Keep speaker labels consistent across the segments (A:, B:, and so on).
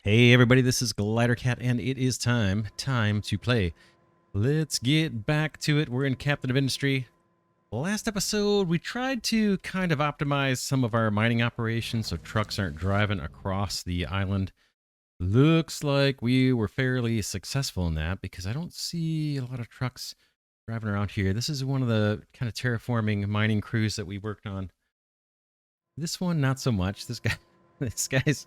A: Hey everybody, this is Glidercat, and it is time to play. Let's get back to it. We're in Captain of Industry. Last episode, we tried to kind of optimize some of our mining operations so trucks aren't driving across the island. Looks like we were fairly successful in that because I don't see a lot of trucks driving around here. This is one of the kind of terraforming mining crews that we worked on. This one, not so much. This guy's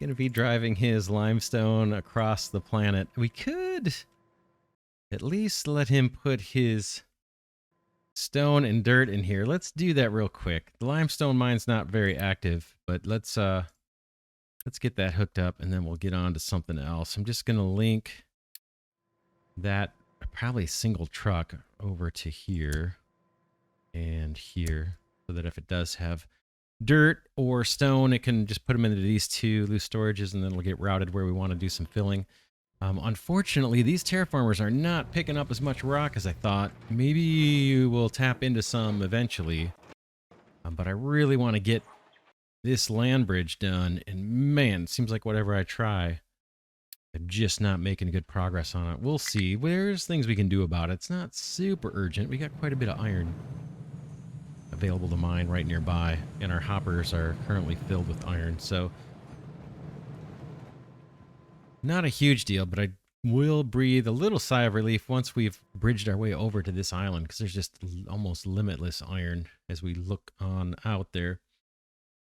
A: going to be driving his limestone across the planet. We could at least let him put his stone and dirt in here. Let's do that real quick. The limestone mine's not very active, but let's get that hooked up and then we'll get on to something else. I'm just going to link that probably single truck over to here and here so that if it does have dirt or stone, it can just put them into these two loose storages and then it'll get routed where we want to do some filling. Unfortunately, these terraformers are not picking up as much rock as I thought. Maybe we'll tap into some eventually, but I really want to get this land bridge done, and man, it seems like whatever I try, I'm just not making good progress on it. We'll see. There's things we can do about it. It's not super urgent. We got quite a bit of iron available to mine right nearby, and our hoppers are currently filled with iron, so not a huge deal, but I will breathe a little sigh of relief once we've bridged our way over to this island, because there's just almost limitless iron as we look on out there.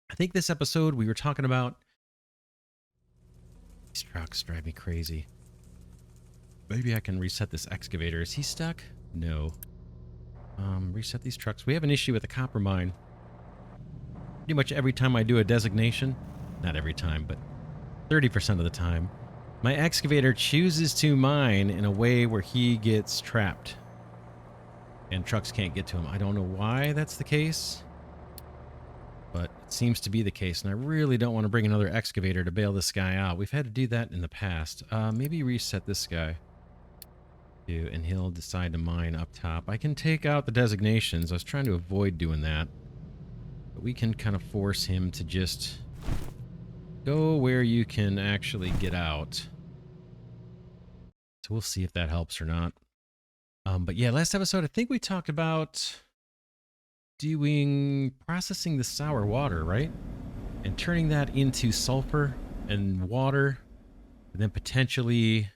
A: I think this episode we were talking about these trucks drive me crazy. Maybe I can reset this excavator. Is he stuck? No. Reset these trucks. We have an issue with the copper mine. Pretty much every time I do a designation, not every time, but 30% of the time, my excavator chooses to mine in a way where he gets trapped and trucks can't get to him. I don't know why that's the case, but it seems to be the case, and I really don't want to bring another excavator to bail this guy out. We've had to do that in the past. Maybe reset this guy, and he'll decide to mine up top. I can take out the designations. I was trying to avoid doing that, but we can kind of force him to just go where you can actually get out. So we'll see if that helps or not. But yeah, last episode, I think we talked about processing the sour water, right? And turning that into sulfur and water, and then potentially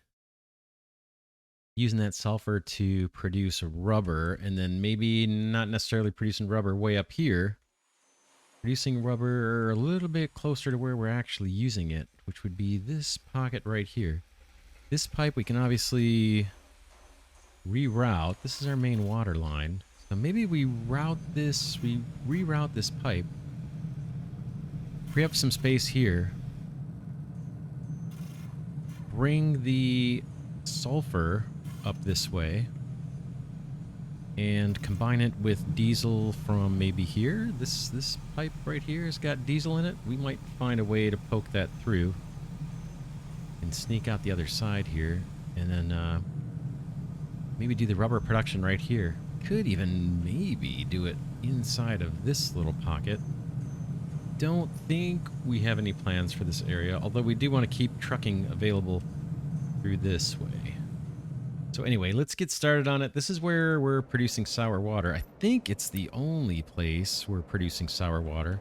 A: using that sulfur to produce rubber, and then maybe not necessarily producing rubber way up here, producing rubber a little bit closer to where we're actually using it, which would be this pocket right here. This pipe we can obviously reroute. This is our main water line. So maybe we reroute this pipe, free up some space here, bring the sulfur up this way, and combine it with diesel from maybe here. This pipe right here has got diesel in it. We might find a way to poke that through and sneak out the other side here, and then maybe do the rubber production right here. Could even maybe do it inside of this little pocket. Don't think we have any plans for this area, although we do want to keep trucking available through this way. So anyway, let's get started on it. This is where we're producing sour water. I think it's the only place we're producing sour water.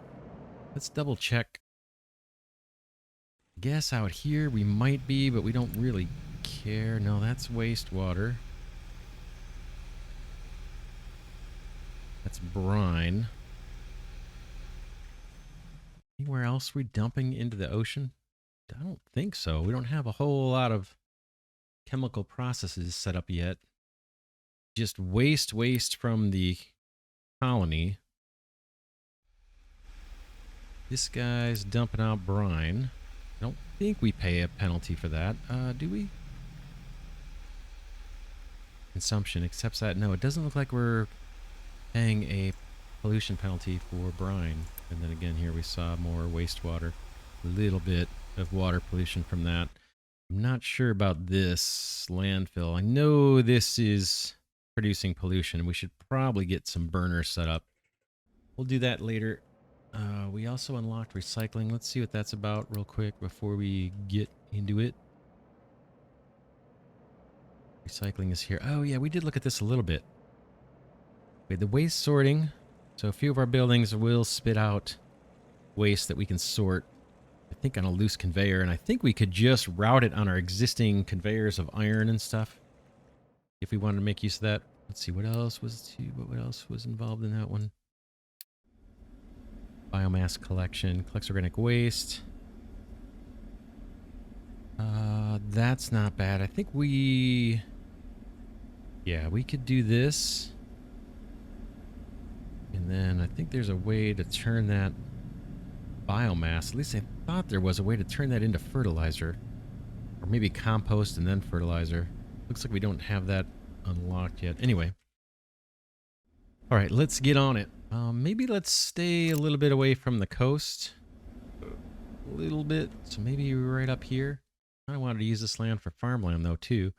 A: Let's double check. Guess out here we might be, but we don't really care. No, that's wastewater. That's brine. Anywhere else we're dumping into the ocean? I don't think so. We don't have a whole lot of chemical processes set up yet. Just waste from the colony. This guy's dumping out brine. I don't think we pay a penalty for that. Do we? Consumption accepts that. No, it doesn't look like we're paying a pollution penalty for brine. And then again, here we saw more wastewater. A little bit of water pollution from that. I'm not sure about this landfill. I know this is producing pollution. We should probably get some burners set up. We'll do that later. We also unlocked recycling. Let's see what that's about real quick before we get into it. Recycling is here. Oh yeah, we did look at this a little bit. We had the waste sorting. So a few of our buildings will spit out waste that we can sort, I think, on a loose conveyor. And I think we could just route it on our existing conveyors of iron and stuff if we wanted to make use of that. Let's see, what else was involved in that one? Biomass collection, collects organic waste. That's not bad. I think we could do this. And then I think there's a way to turn that biomass, at least I thought there was a way to turn that into fertilizer. Or maybe compost and then fertilizer. Looks like we don't have that unlocked yet. Anyway. Alright, let's get on it. Maybe let's stay a little bit away from the coast. A little bit. So maybe right up here. I wanted to use this land for farmland though too.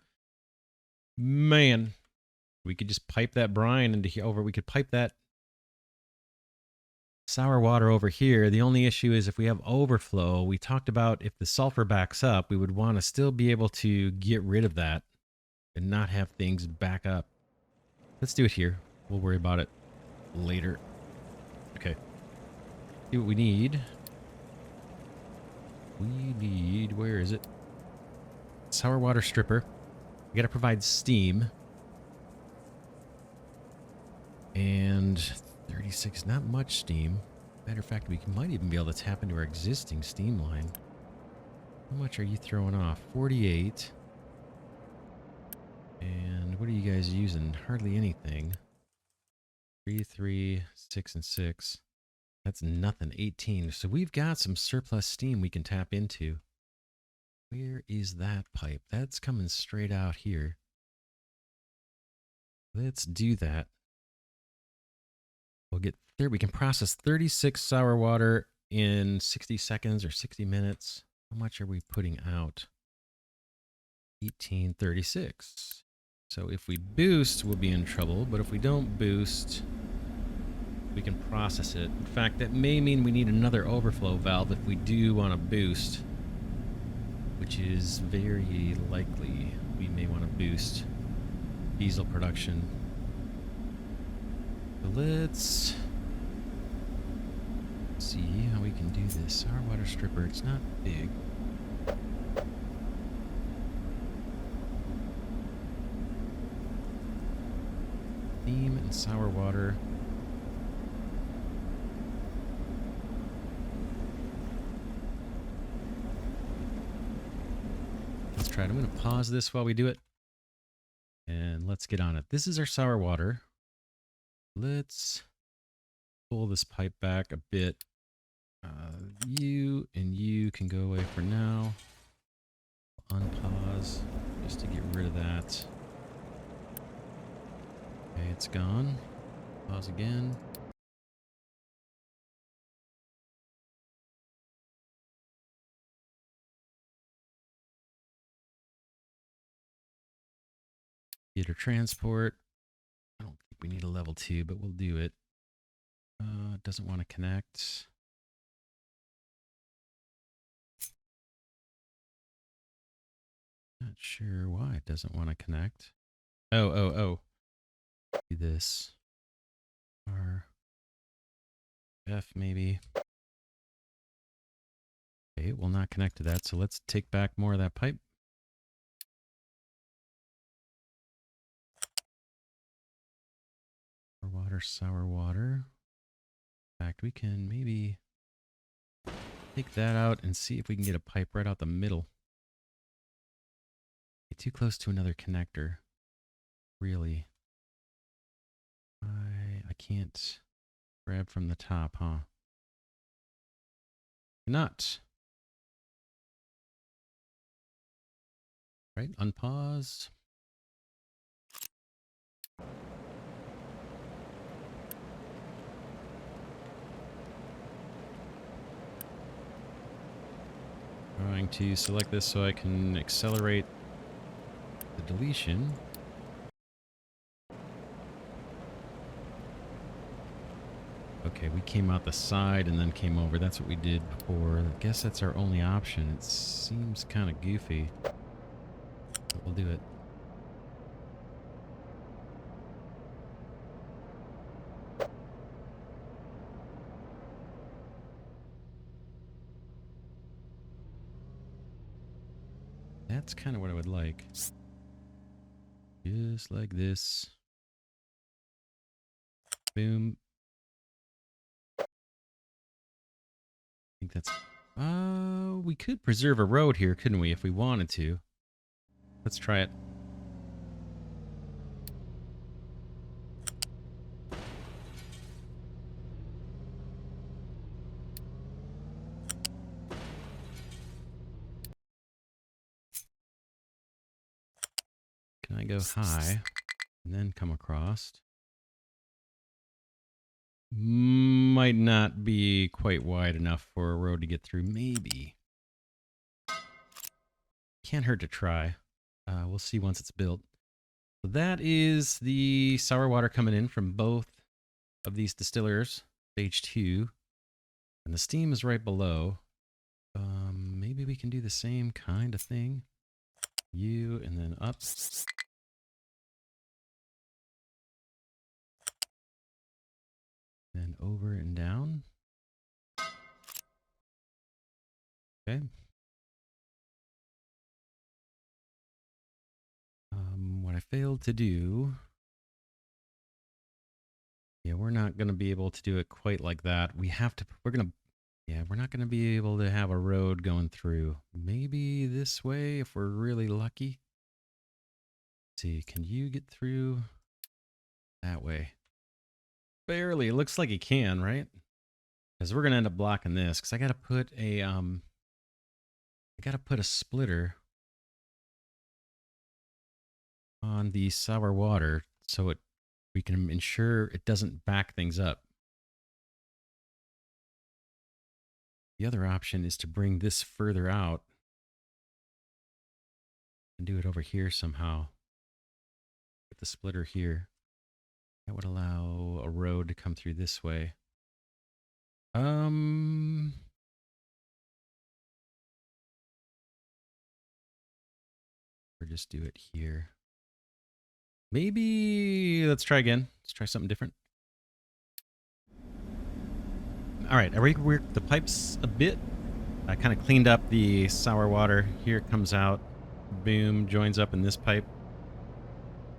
A: Man. We could just pipe that brine into here. We could pipe that sour water over here. The only issue is if we have overflow, we talked about if the sulfur backs up, we would want to still be able to get rid of that and not have things back up. Let's do it here. We'll worry about it later. Okay. See what we need. Where is it? Sour water stripper. We got to provide steam. And 36, not much steam. Matter of fact, we might even be able to tap into our existing steam line. How much are you throwing off? 48. And what are you guys using? Hardly anything. 3, 3, 6, and 6. That's nothing. 18. So we've got some surplus steam we can tap into. Where is that pipe? That's coming straight out here. Let's do that. We'll get there. We can process 36 sour water in 60 seconds or 60 minutes. How much are we putting out? 1836. So if we boost, we'll be in trouble. But if we don't boost, we can process it. In fact, that may mean we need another overflow valve if we do want to boost, which is very likely. We may want to boost diesel production. So let's see how we can do this. Sour water stripper, it's not big. Steam and sour water. Let's try it. I'm going to pause this while we do it. And let's get on it. This is our sour water. Let's pull this pipe back a bit. You and you can go away for now. Unpause just to get rid of that. Okay, it's gone. Pause again. Theater transport. I don't think we need a level 2, but we'll do it. It doesn't want to connect. Not sure why it doesn't want to connect. Oh. Do this. R. F maybe. Okay, it will not connect to that, so let's take back more of that pipe. Sour water. In fact, we can maybe take that out and see if we can get a pipe right out the middle. Too close to another connector. Really. I can't grab from the top, huh? Not. Right, unpause. Trying to select this so I can accelerate the deletion. Okay, Okay, we came out the side and then came over. That's what we did before. I guess that's our only option. It seems kind of goofy, but we'll do it. That's kind of what I would like. Just like this. Boom. I think that's... we could preserve a road here, couldn't we, if we wanted to? Let's try it. Can I go high and then come across? Might not be quite wide enough for a road to get through. Maybe. Can't hurt to try. We'll see once it's built. So that is the sour water coming in from both of these distillers, stage 2. And the steam is right below. Maybe we can do the same kind of thing. You and then up. Then over and down. Okay. What I failed to do... Yeah, we're not going to be able to do it quite like that. We have to... We're not going to be able to have a road going through. Maybe this way if we're really lucky. Let's see, can you get through that way? Barely. It looks like you can, right? Because we're going to end up blocking this. Because I got to put a splitter on the sour water so we can ensure it doesn't back things up. The other option is to bring this further out and do it over here somehow. Put the splitter here. That would allow a road to come through this way. Or just do it here. Maybe let's try again. Let's try something different. All right, I reworked the pipes a bit. I kind of cleaned up the sour water. Here it comes out. Boom, joins up in this pipe.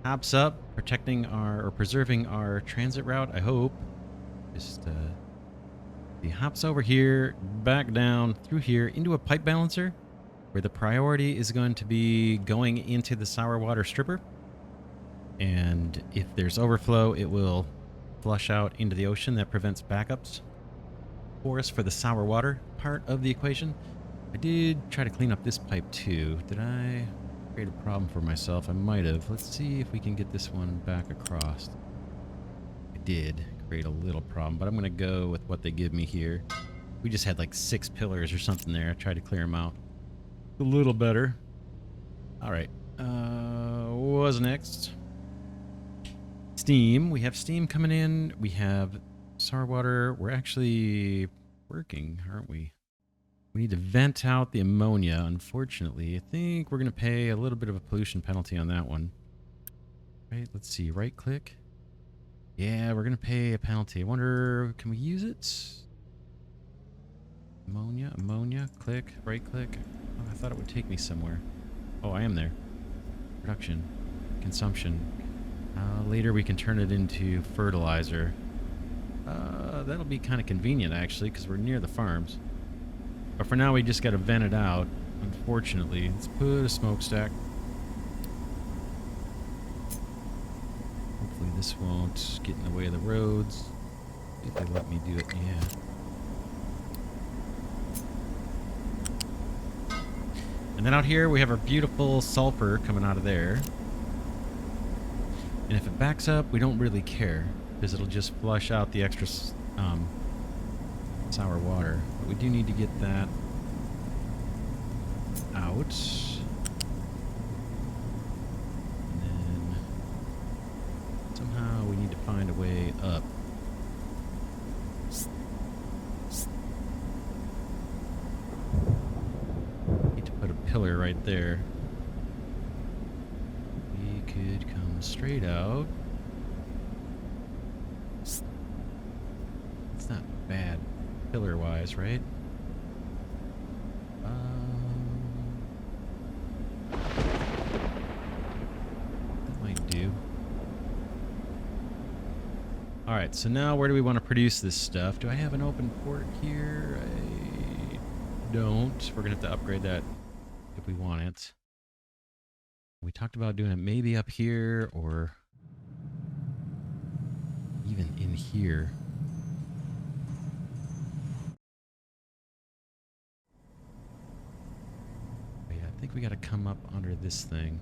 A: Hops up, protecting or preserving our transit route, I hope. Just, he hops over here, back down, through here, into a pipe balancer, where the priority is going to be going into the sour water stripper. And if there's overflow, it will flush out into the ocean. That prevents backups for us for the sour water part of the equation. I did try to clean up this pipe too. Did I create a problem for myself? I might have. Let's see if we can get this one back across. I did create a little problem, but I'm going to go with what they give me here. We just had like 6 pillars or something there. I tried to clear them out. A little better. All right. What's next? Steam. We have steam coming in. We have sour water. We're actually working, aren't we? We need to vent out the ammonia, unfortunately. I think we're going to pay a little bit of a pollution penalty on that one. Right, let's see. Right click. Yeah, we're going to pay a penalty. I wonder, can we use it? Ammonia, click, right click. Oh, I thought it would take me somewhere. Oh, I am there. Production, consumption. Later we can turn it into fertilizer. That'll be kind of convenient, actually, because we're near the farms. But for now, we just got to vent it out, unfortunately. Let's put a smokestack. Hopefully this won't get in the way of the roads. If they let me do it, yeah. And then out here, we have our beautiful sulfur coming out of there. And if it backs up, we don't really care, because it'll just flush out the extra sour water. But we do need to get that out. And then somehow we need to find a way up. pillar right there. We could come straight out. It's not bad pillar-wise, right? That might do. Alright, so now where do we want to produce this stuff? Do I have an open port here? I don't. We're going to have to upgrade that if we want it. We talked about doing it maybe up here or even in here. But yeah, I think we got to come up under this thing.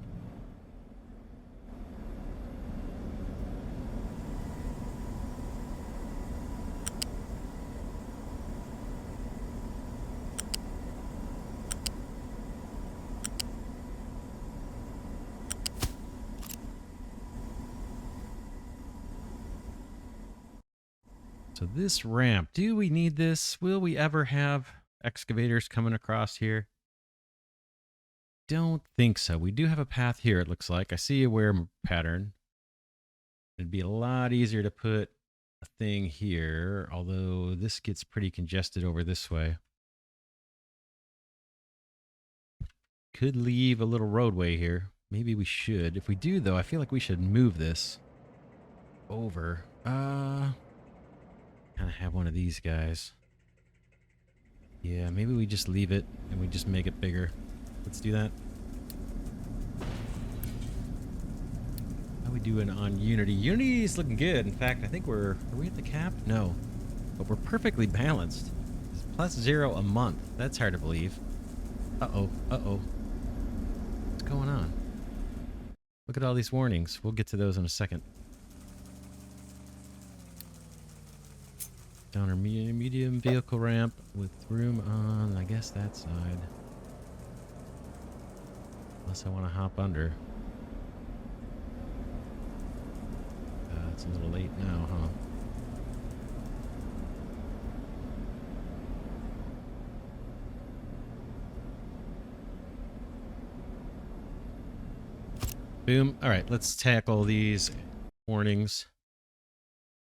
A: So this ramp, do we need this? Will we ever have excavators coming across here? Don't think so. We do have a path here, it looks like. I see a wear pattern. It'd be a lot easier to put a thing here, although this gets pretty congested over this way. Could leave a little roadway here. Maybe we should. If we do, though, I feel like we should move this over. Kind of have one of these guys. Yeah, maybe we just leave it and we just make it bigger. Let's do that. How we doing on Unity? Unity's looking good. In fact, I think are we at the cap? No. But we're perfectly balanced. It's +0 a month. That's hard to believe. Uh-oh. Uh-oh. What's going on? Look at all these warnings. We'll get to those in a second. Down our medium vehicle ramp with room on, I guess, that side. Unless I want to hop under. It's a little late now, huh? Boom. All right, let's tackle these warnings.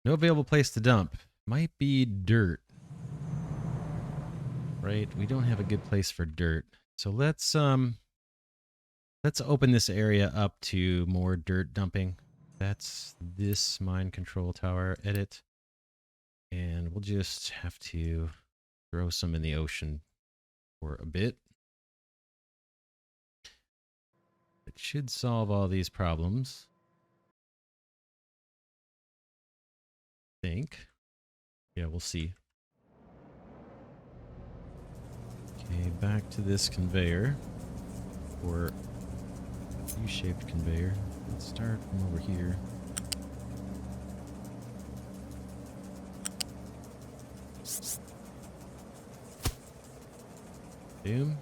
A: No available place to dump. Might be dirt. Right? We don't have a good place for dirt. So let's open this area up to more dirt dumping. That's this mine control tower edit. And we'll just have to throw some in the ocean for a bit. It should solve all these problems. I think. Yeah, we'll see. Okay, back to this conveyor. Or U-shaped conveyor. Let's start from over here. Boom.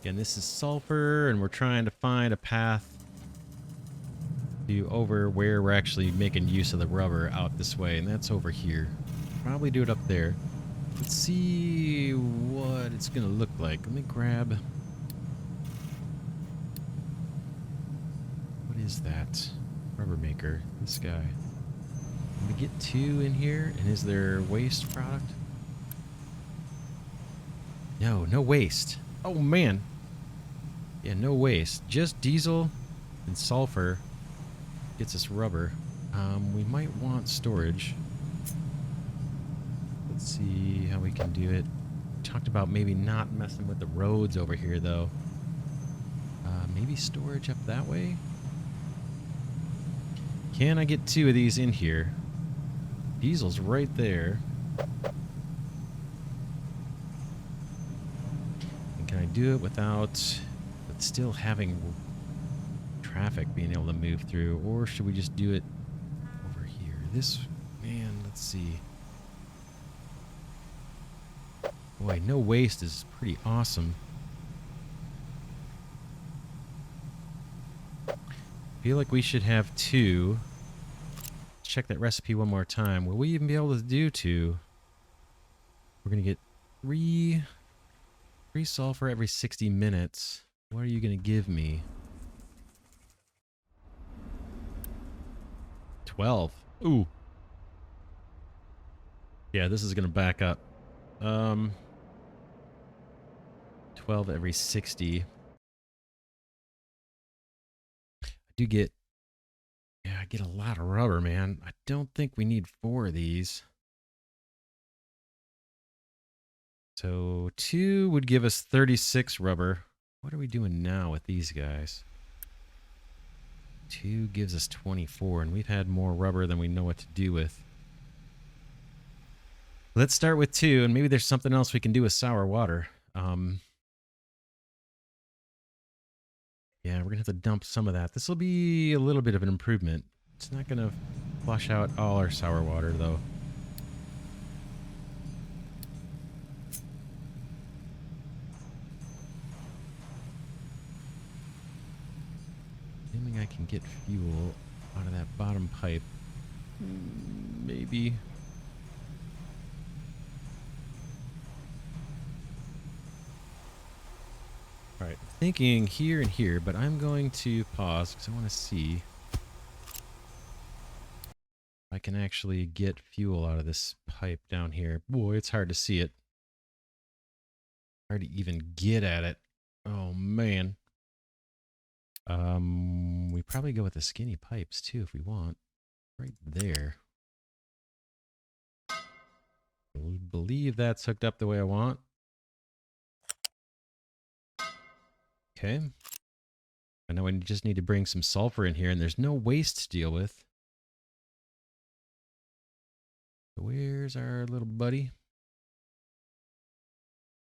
A: Again, this is sulfur, and we're trying to find a path to over where we're actually making use of the rubber out this way, and that's over here. Probably do it up there. Let's see what it's gonna look like. Let me grab... What is that? Rubber maker. This guy. Can we get 2 in here? And is there waste product? No, no waste. Oh, man. Yeah, no waste. Just diesel and sulfur gets us rubber. We might want storage. Let's see how we can do it. Talked about maybe not messing with the roads over here, though. Maybe storage up that way? Can I get 2 of these in here? Diesel's right there. And can I do it without still having traffic being able to move through? Or should we just do it over here? This, man, let's see. Boy, no waste is pretty awesome. Feel like we should have 2. Let's check that recipe one more time. Will we even be able to do 2? We're gonna get 3. 3 sulfur every 60 minutes. What are you going to give me? 12. Ooh. Yeah, this is going to back up. 12 every 60. I do get... Yeah, I get a lot of rubber, man. I don't think we need 4 of these. So 2 would give us 36 rubber. What are we doing now with these guys? 2 gives us 24, and we've had more rubber than we know what to do with. Let's start with 2, and maybe there's something else we can do with sour water. Yeah, we're going to have to dump some of that. This will be a little bit of an improvement. It's not going to flush out all our sour water, though. Assuming I can get fuel out of that bottom pipe. Maybe. Alright, thinking here and here, but I'm going to pause because I want to see if I can actually get fuel out of this pipe down here. Boy, it's hard to see it. Hard to even get at it. Oh, man. We probably go with the skinny pipes, too, if we want. Right there. I believe that's hooked up the way I want. Okay. I know I just need to bring some sulfur in here, and there's no waste to deal with. So where's our little buddy?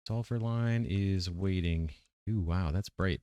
A: Sulfur line is waiting. Ooh, wow, that's bright.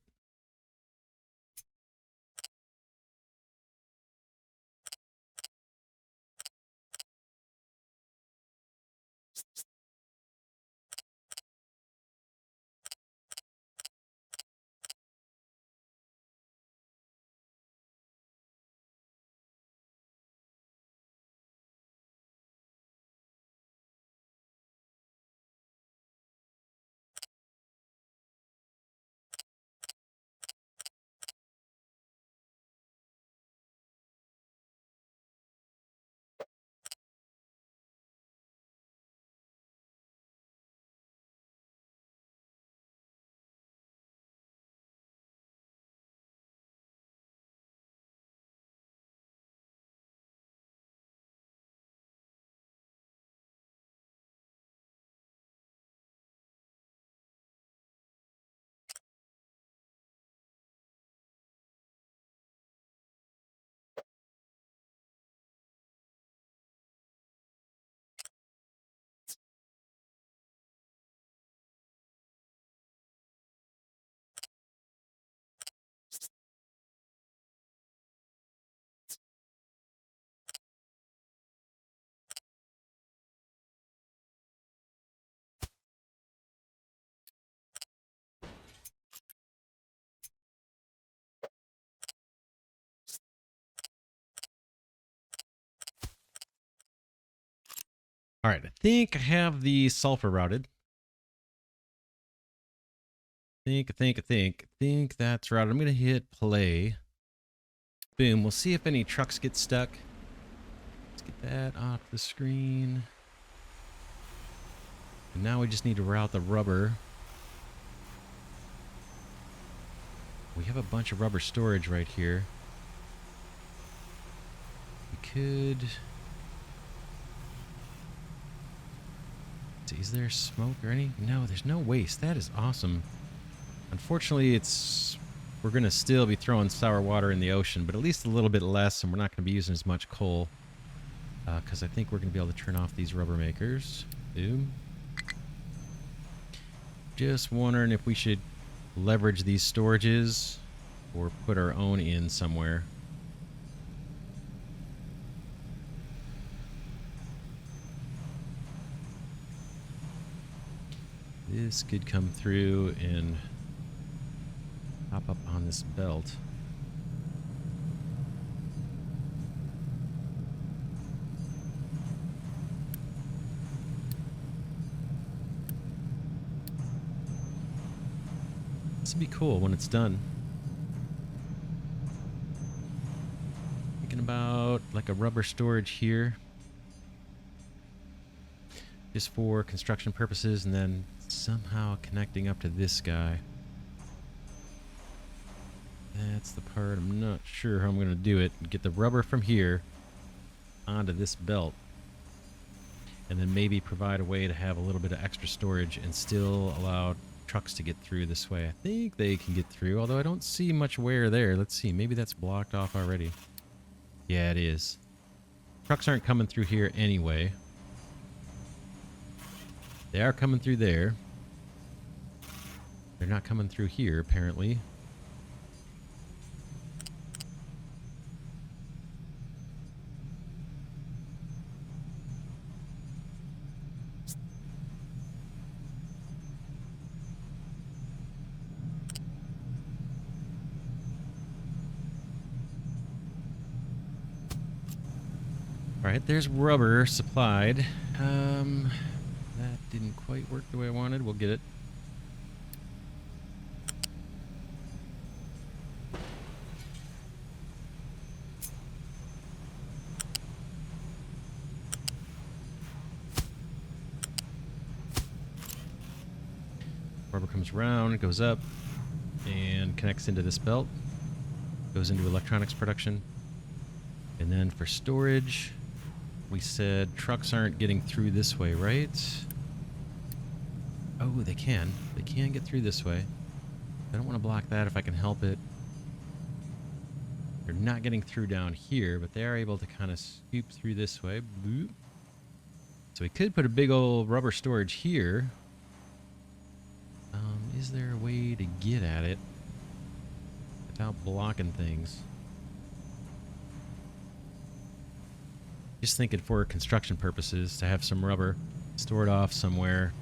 A: All right, I think I have the sulfur routed. Think that's routed. I'm going to hit play. Boom. We'll see if any trucks get stuck. Let's get that off the screen. And now we just need to route the rubber. We have a bunch of rubber storage right here. We could... Is there smoke or any? No, there's no waste. That is awesome. Unfortunately, we're going to still be throwing sour water in the ocean, but at least a little bit less, and we're not going to be using as much coal. Because I think we're going to be able to turn off these rubber makers. Boom. Just wondering if we should leverage these storages or put our own in somewhere. This could come through and hop up on this belt. This would be cool when it's done. Thinking about like a rubber storage here, just for construction purposes, and then somehow connecting up to this guy. That's the part I'm not sure how I'm going to do it. Get the rubber from here onto this belt, and then maybe provide a way to have a little bit of extra storage and still allow trucks to get through this way. I think they can get through, although I don't see much wear there. Let's see, maybe that's blocked off already. Yeah, it is. Trucks aren't coming through here anyway. They are coming through there. They're not coming through here, apparently. All right, there's rubber supplied. That didn't quite work the way I wanted. We'll get it. Rubber comes around, goes up, and connects into this belt. Goes into electronics production. And then for storage, we said trucks aren't getting through this way, right? Oh, they can. They can get through this way. I don't want to block that if I can help it. They're not getting through down here, but they are able to kind of scoop through this way. Boop. So we could put a big old rubber storage here. Is there a way to get at it without blocking things? Just thinking for construction purposes to have some rubber stored off somewhere.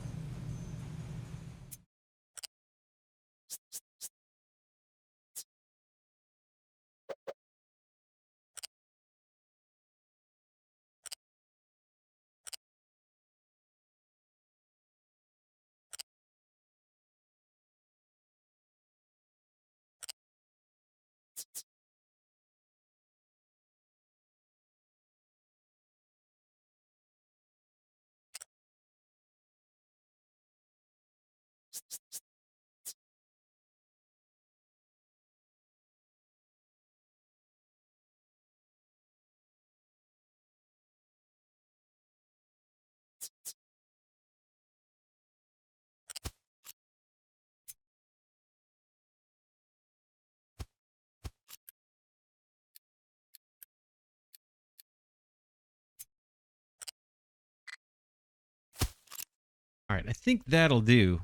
A: All right, I think that'll do.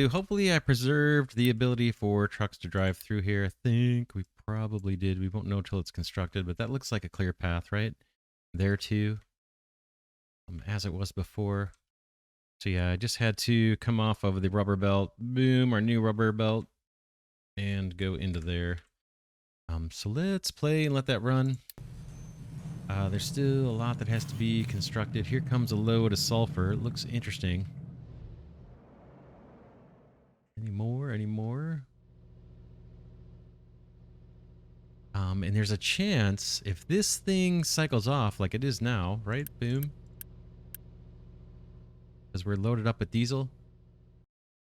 A: Hopefully I preserved the ability for trucks to drive through here. I think we probably did. We won't know till it's constructed, but that looks like a clear path, right? There too, as it was before. So yeah, I just had to come off of the rubber belt. Boom, our new rubber belt. And go into there. So let's play and let that run. There's still a lot that has to be constructed. Here comes a load of sulfur. It looks interesting. Any more? Any more? And there's a chance if this thing cycles off like it is now, right? Boom. Because we're loaded up with diesel.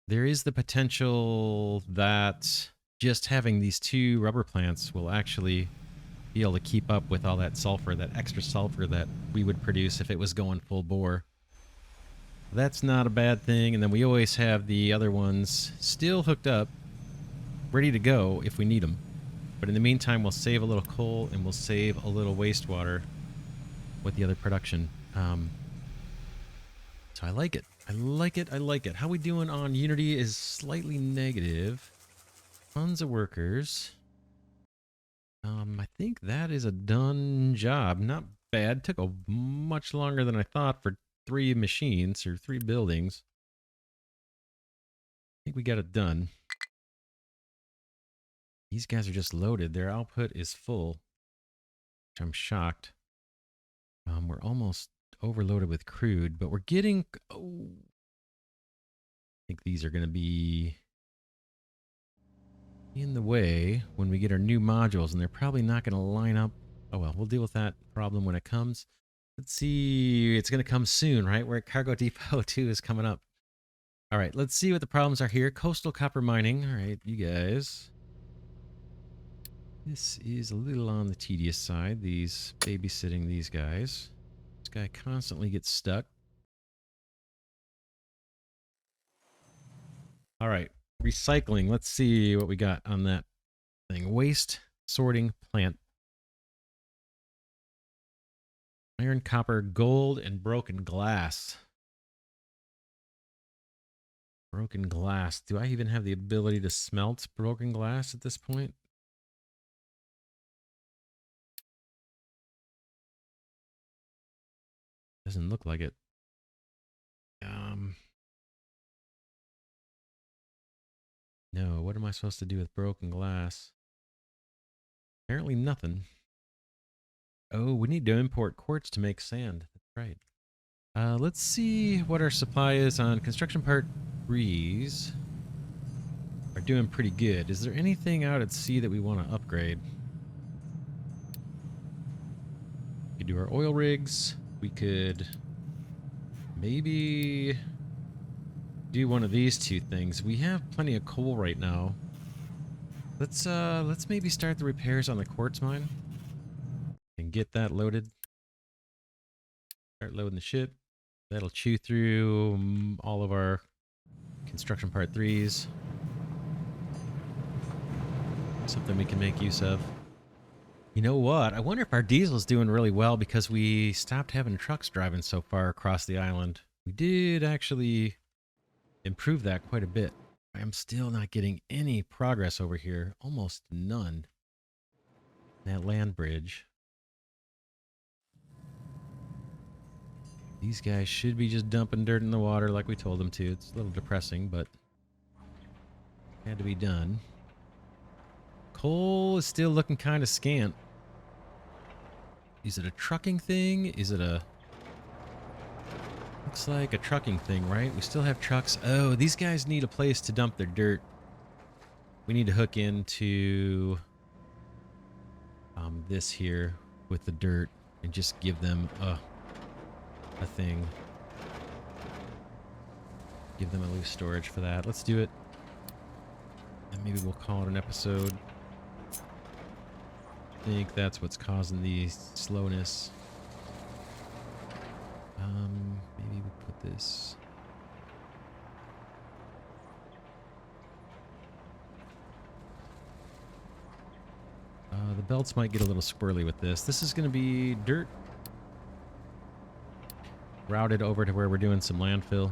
A: There is the potential that just having these two rubber plants will actually be able to keep up with all that sulfur, that extra sulfur that we would produce if it was going full bore. That's not a bad thing. And then we always have the other ones still hooked up, ready to go if we need them. But in the meantime, we'll save a little coal and we'll save a little wastewater with the other production. So I like it. I like it. I like it. How we doing on Unity is slightly negative. Tons of workers. I think that is a done job. Not bad. Took a much longer than I thought for 3 machines or 3 buildings. I think we got it done. These guys are just loaded. Their output is full, which I'm shocked. We're almost overloaded with crude, but we're getting... Oh, I think these are going to be in the way when we get our new modules, and they're probably not going to line up. Oh well, we'll deal with that problem when it comes. Let's see, it's going to come soon, right? We're at Cargo Depot 2 is coming up. All right, let's see what the problems are here. Coastal copper mining. All right, you guys. This is a little on the tedious side, these babysitting these guys. This guy constantly gets stuck. All right, recycling. Let's see what we got on that thing. Waste sorting plant. Iron, copper, gold, and broken glass. Broken glass. Do I even have the ability to smelt broken glass at this point? Doesn't look like it. No, what am I supposed to do with broken glass? Apparently nothing. Oh, we need to import quartz to make sand. That's right. Let's see what our supply is on construction part 3s. Are doing pretty good. Is there anything out at sea that we want to upgrade? We could do our oil rigs. We could maybe do one of these two things. We have plenty of coal right now. Let's maybe start the repairs on the quartz mine and get that loaded. Start loading the ship. That'll chew through all of our construction part 3s. Something we can make use of. You know what? I wonder if our diesel's doing really well because we stopped having trucks driving so far across the island. We did actually improve that quite a bit. I am still not getting any progress over here. Almost none. That land bridge. These guys should be just dumping dirt in the water like we told them to. It's a little depressing, but had to be done. Coal is still looking kind of scant. Is it a trucking thing? Is it a... Looks like a trucking thing, right? We still have trucks. Oh, these guys need a place to dump their dirt. We need to hook into this here with the dirt and just give them a thing. Give them a loose storage for that. Let's do it. And maybe we'll call it an episode. I think that's what's causing the slowness. Maybe we'll put this. The belts might get a little squirrely with this. This is going to be dirt routed over to where we're doing some landfill.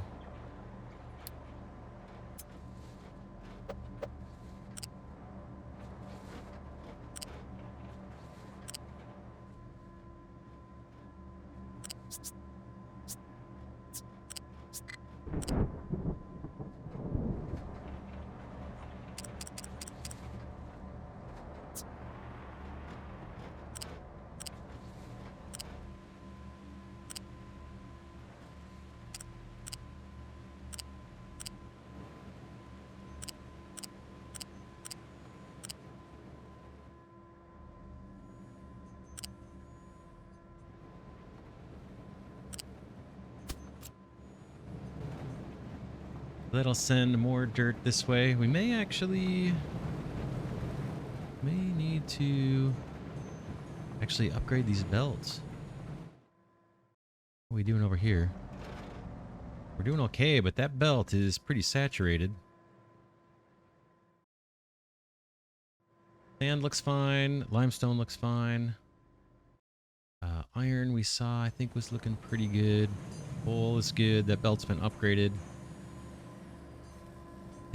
A: That'll send more dirt this way. We may need to actually upgrade these belts. What are we doing over here? We're doing okay, but that belt is pretty saturated. Sand looks fine. Limestone looks fine. Iron we saw, I think, was looking pretty good. Coal is good. That belt's been upgraded.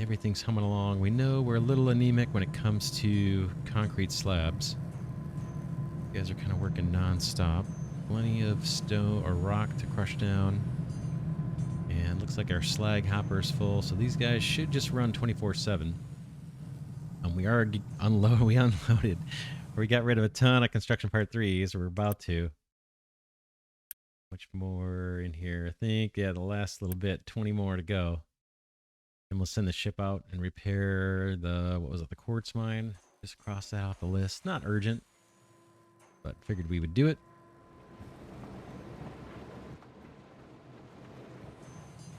A: Everything's humming along. We know we're a little anemic when it comes to concrete slabs. You guys are kind of working non-stop. Plenty of stone or rock to crush down. And looks like our slag hopper is full, so these guys should just run 24/7. We unloaded. We got rid of a ton of construction part 3s. We're about to. Much more in here. I think, yeah, the last little bit. 20 more to go. And we'll send the ship out and repair the, what was it, the quartz mine. Just cross that off the list. Not urgent, but figured we would do it.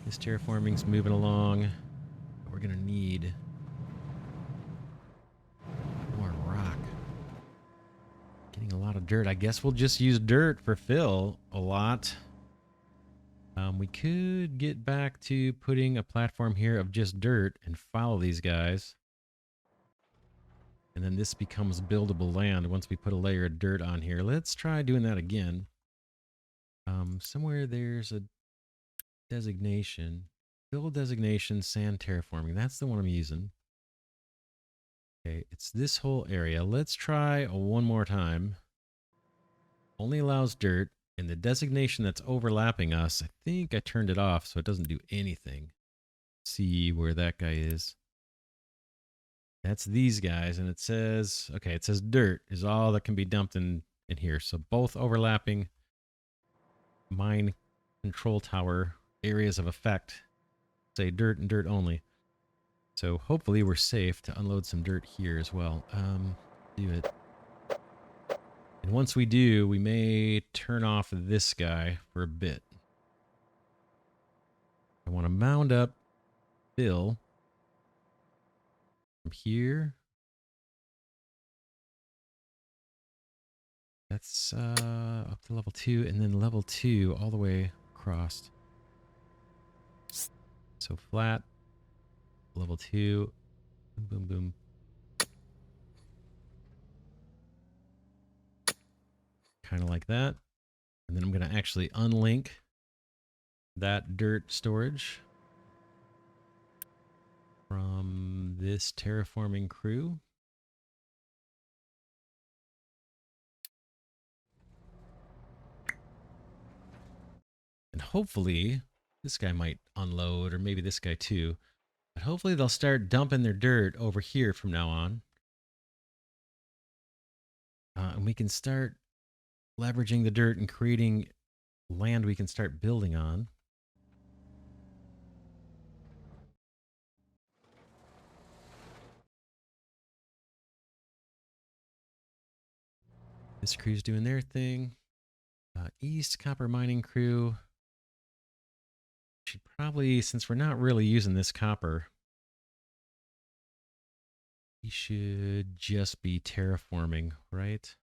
A: This terraforming's moving along. We're going to need more rock. Getting a lot of dirt. I guess we'll just use dirt for fill a lot. We could get back to putting a platform here of just dirt and follow these guys. And then this becomes buildable land once we put a layer of dirt on here. Let's try doing that again. Somewhere there's a designation. Fill designation, sand terraforming. That's the one I'm using. Okay, it's this whole area. Let's try one more time. Only allows dirt. And the designation that's overlapping us, I think I turned it off so it doesn't do anything. See where that guy is. That's these guys, and it says, okay, it says dirt is all that can be dumped in here. So both overlapping mine control tower areas of effect say dirt and dirt only. So hopefully we're safe to unload some dirt here as well. Do it. And once we do, we may turn off this guy for a bit. I want to mound up fill from here. That's up to level 2, and then level 2 all the way across. So flat, level 2, boom, boom, boom. Kind of like that. And then I'm going to actually unlink that dirt storage from this terraforming crew. And hopefully, this guy might unload, or maybe this guy too. But hopefully they'll start dumping their dirt over here from now on. And we can start leveraging the dirt and creating land we can start building on. This crew's doing their thing. East copper mining crew. Should probably, since we're not really using this copper, we should just be terraforming, right?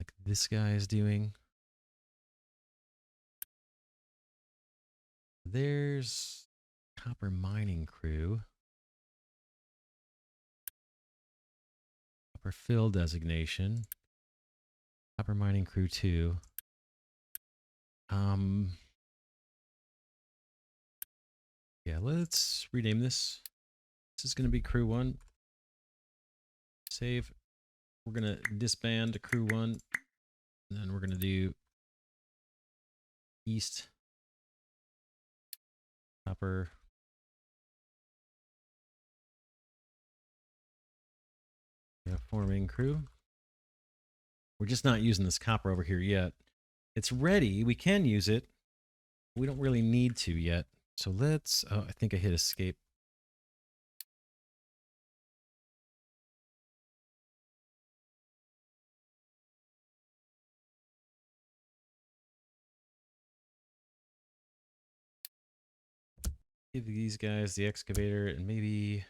A: Like this guy is doing. There's copper mining crew. Copper fill designation. Copper mining crew 2. Yeah, let's rename this. This is going to be crew 1. Save. We're going to disband crew 1. And then we're going to do East copper forming crew. We're just not using this copper over here yet. It's ready. We can use it. We don't really need to yet. So let's, oh, I think I hit escape. Give these guys the excavator and maybe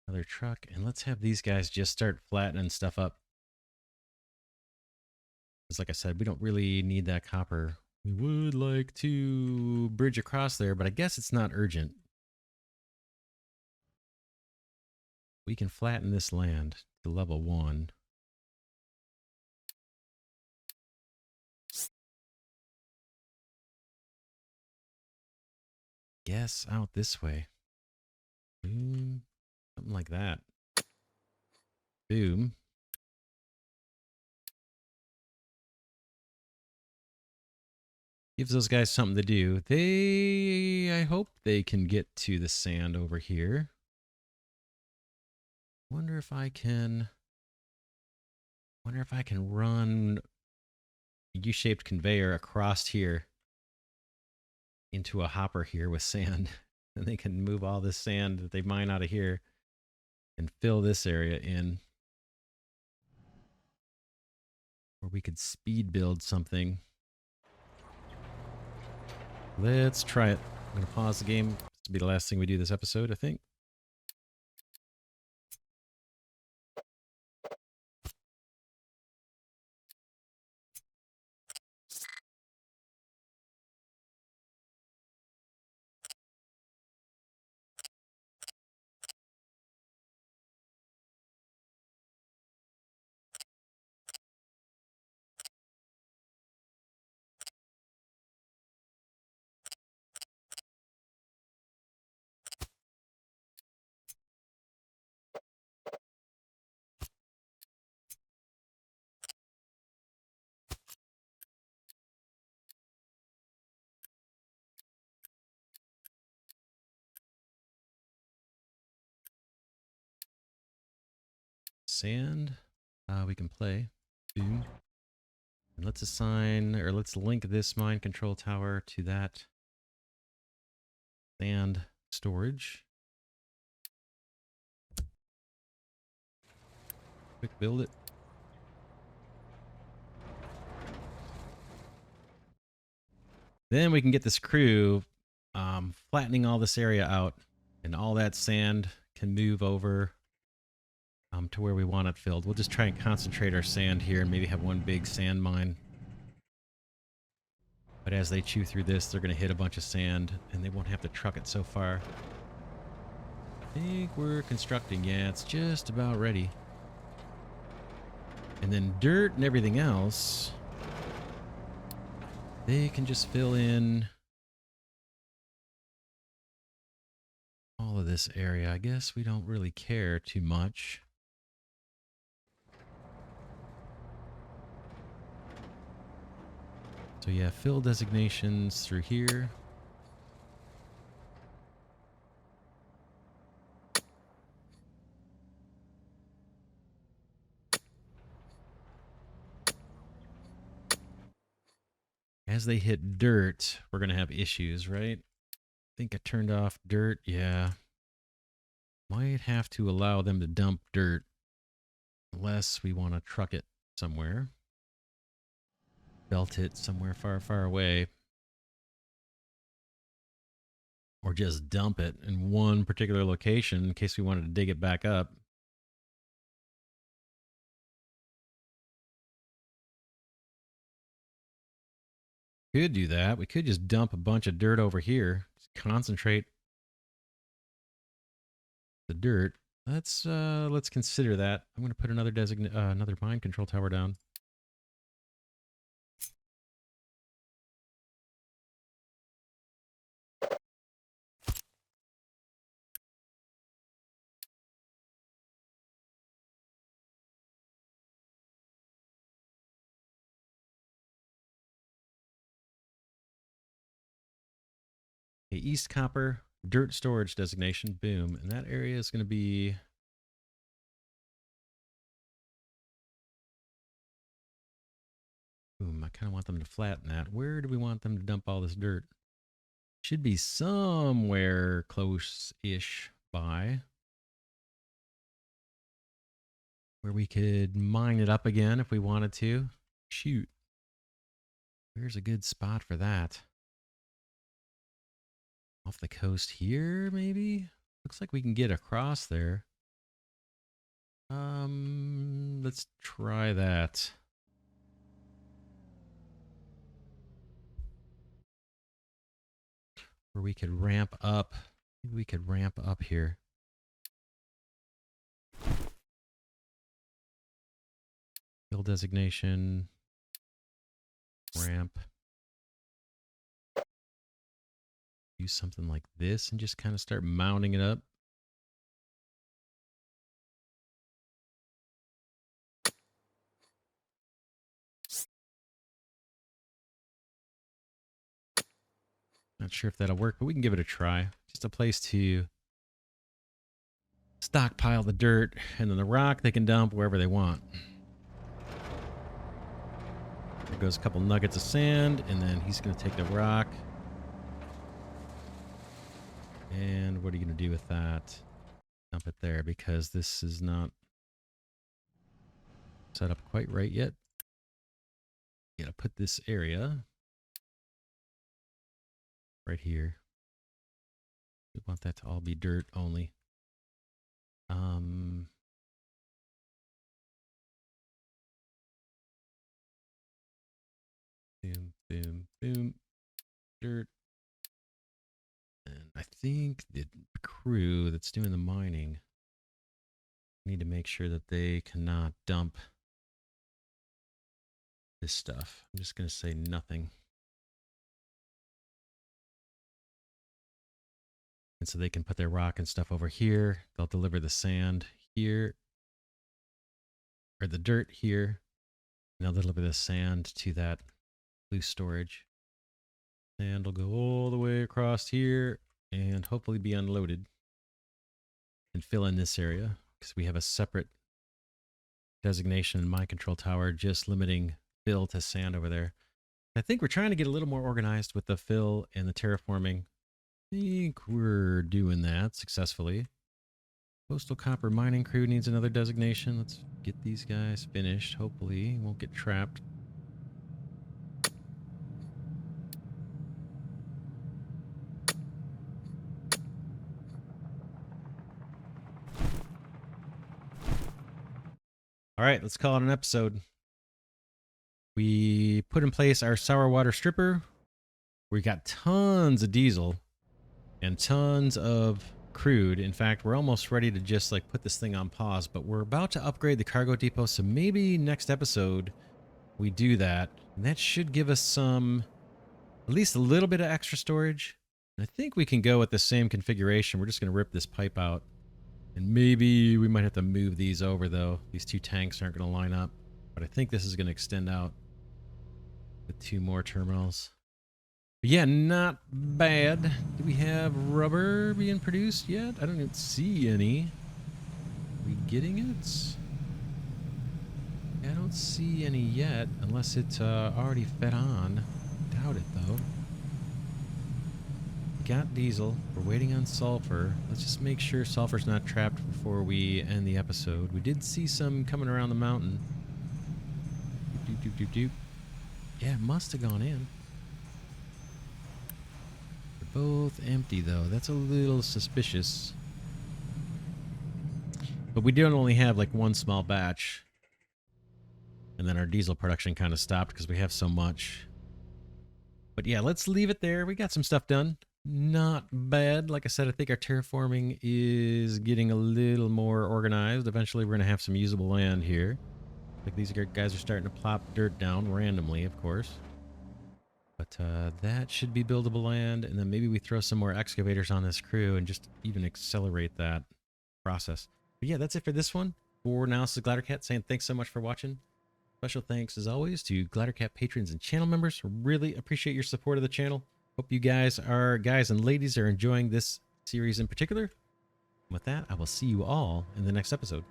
A: another truck. And let's have these guys just start flattening stuff up. Because like I said, we don't really need that copper. We would like to bridge across there, but I guess it's not urgent. We can flatten this land to level 1. Guess out this way. Boom. Something like that. Boom. Gives those guys something to do. I hope they can get to the sand over here. Wonder if I can run a U-shaped conveyor across here. into a hopper here with sand. And they can move all this sand that they mine out of here and fill this area in. Or we could speed build something. Let's try it. I'm going to pause the game. This will be the last thing we do this episode, I think. Sand. We can play. Boom. And let's assign, or let's link this mine control tower to that sand storage. Quick build it. Then we can get this crew flattening all this area out, and all that sand can move over to where we want it filled. We'll just try and concentrate our sand here and maybe have one big sand mine. But as they chew through this, they're going to hit a bunch of sand, and they won't have to truck it so far. I think we're constructing. Yeah, it's just about ready. And then dirt and everything else, they can just fill in all of this area. I guess we don't really care too much. So yeah, fill designations through here. As they hit dirt, we're going to have issues, right? I think I turned off dirt. Yeah. Might have to allow them to dump dirt unless we want to truck it somewhere. Belt it somewhere far, far away. Or just dump it in one particular location in case we wanted to dig it back up. Could do that. We could just dump a bunch of dirt over here. Just concentrate the dirt. Let's consider that. I'm going to put another mine control tower down. Okay, East Copper, dirt storage designation, boom. And that area is going to be... Boom, I kind of want them to flatten that. Where do we want them to dump all this dirt? Should be somewhere close-ish by where we could mine it up again if we wanted to. Shoot. Where's a good spot for that? Off the coast here, maybe? Looks like we can get across there. Let's try that. Where we could ramp up. Maybe we could ramp up here. Field designation. Ramp. Use something like this and just kind of start mounting it up. Not sure if that'll work, but we can give it a try. Just a place to stockpile the dirt, and then the rock they can dump wherever they want. There goes a couple nuggets of sand, and then he's going to take the rock And what are you going to do with that? Dump it there because this is not set up quite right yet. You got to put this area right here. We want that to all be dirt only. Boom, boom, boom. Dirt. And I think the crew that's doing the mining need to make sure that they cannot dump this stuff. I'm just going to say nothing. And so they can put their rock and stuff over here. They'll deliver the sand here, or the dirt here. And they'll deliver the sand to that loose storage. Sand will go all the way across here and hopefully be unloaded and fill in this area because we have a separate designation in my control tower just limiting fill to sand over there. I think we're trying to get a little more organized with the fill and the terraforming. I think we're doing that successfully. Coastal Copper Mining Crew needs another designation. Let's get these guys finished. Hopefully won't get trapped. All right, let's call it an episode. We put in place our sour water stripper. We got tons of diesel and tons of crude. In fact, we're almost ready to just like put this thing on pause, but we're about to upgrade the cargo depot. So maybe next episode we do that. And that should give us some, at least a little bit of extra storage. And I think we can go with the same configuration. We're just going to rip this pipe out. And maybe we might have to move these over though. These two tanks aren't going to line up. But I think this is going to extend out with 2 more terminals. But yeah, not bad. Do we have rubber being produced yet? I don't even see any. Are we getting it? Yeah, I don't see any yet, unless it's already fed on. Doubt it though. Got diesel. We're waiting on sulfur. Let's just make sure sulfur's not trapped before we end the episode. We did see some coming around the mountain. Doop, doop, doop, doop. Yeah, it must have gone in. They're both empty though. That's a little suspicious. But we don't only have like one small batch. And then our diesel production kind of stopped because we have so much. But yeah, let's leave it there. We got some stuff done. Not bad. Like I said, I think our terraforming is getting a little more organized. Eventually, we're going to have some usable land here. Like these guys are starting to plop dirt down randomly, of course. But that should be buildable land. And then maybe we throw some more excavators on this crew and just even accelerate that process. But yeah, that's it for this one. For now, this is Glidercat saying thanks so much for watching. Special thanks, as always, to Glidercat patrons and channel members. Really appreciate your support of the channel. Hope you guys and ladies are enjoying this series in particular. With that, I will see you all in the next episode.